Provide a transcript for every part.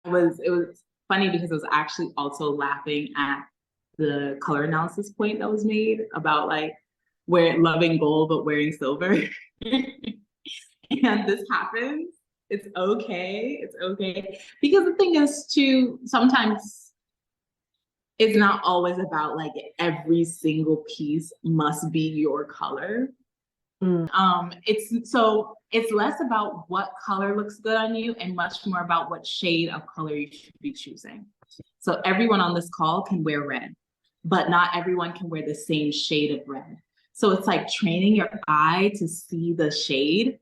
it was funny because I was actually also laughing at the color analysis point that was made about like loving gold but wearing silver. And this happens. It's okay. It's okay. Because the thing is too, sometimes it's not always about like every single piece must be your color. It's less about what color looks good on you and much more about what shade of color you should be choosing. So everyone on this call can wear red, but not everyone can wear the same shade of red. So it's like training your eye to see the shade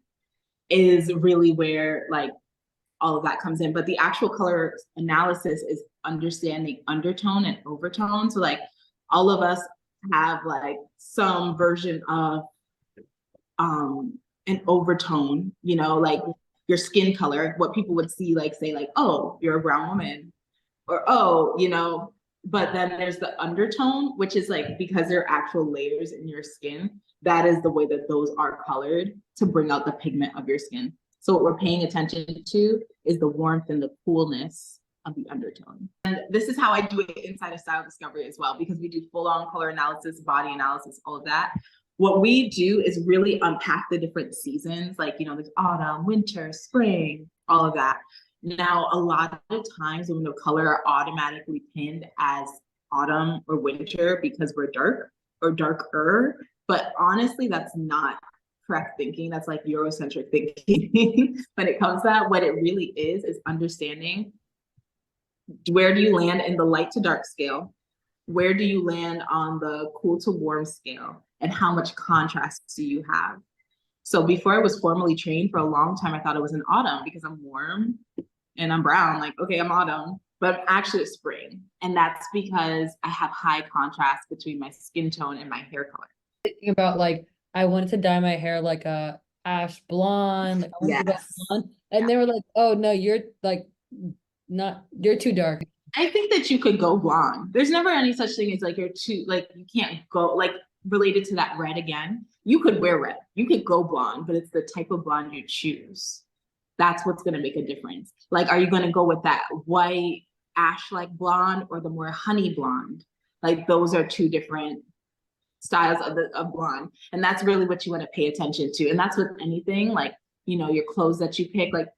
is really where like all of that comes in. But the actual color analysis is understanding undertone and overtone. So like all of us have like some version of an overtone, you know, like your skin color, what people would see, like say like, oh, you're a brown woman, or oh, you know, but then there's the undertone, which is like, because there are actual layers in your skin, that is the way that those are colored to bring out the pigment of your skin. So what we're paying attention to is the warmth and the coolness of the undertone. And this is how I do it inside of Style Discovery as well, because we do full-on color analysis, body analysis, all of that. What we do is really unpack the different seasons, like, you know, there's autumn, winter, spring, all of that. Now, a lot of times when the color are automatically pinned as autumn or winter because we're dark or darker, but honestly, that's not correct thinking. That's like Eurocentric thinking when it comes to that. What it really is understanding where do you land in the light to dark scale? Where do you land on the cool to warm scale? And how much contrast do you have? So before I was formally trained for a long time, I thought it was an autumn because I'm warm and I'm brown, like, okay, I'm autumn, but actually it's spring. And that's because I have high contrast between my skin tone and my hair color. Thinking about like, I wanted to dye my hair like a ash blonde, like I wanted to go blonde, and they were like, oh no, you're like you're too dark. I think that you could go blonde. There's never any such thing as like you're too, like you can't go, like related to that red again. You could wear red, you could go blonde, but it's the type of blonde you choose. That's what's going to make a difference. Like, are you going to go with that white ash-like blonde or the more honey blonde? Like those are two different styles of blonde. And that's really what you want to pay attention to. And that's with anything, like, you know, your clothes that you pick, like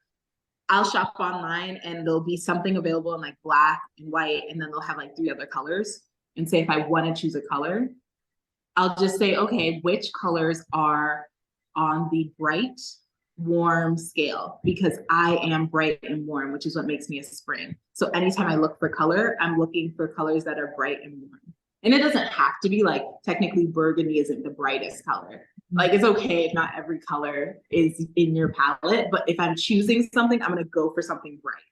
I'll shop online and there'll be something available in like black and white, and then they'll have like 3 other colors. And say if I want to choose a color, I'll just say, okay, which colors are on the bright, warm scale? Because I am bright and warm, which is what makes me a spring. So anytime I look for color, I'm looking for colors that are bright and warm. And it doesn't have to be like, technically burgundy isn't the brightest color. Like it's okay if not every color is in your palette, but if I'm choosing something, I'm gonna go for something bright.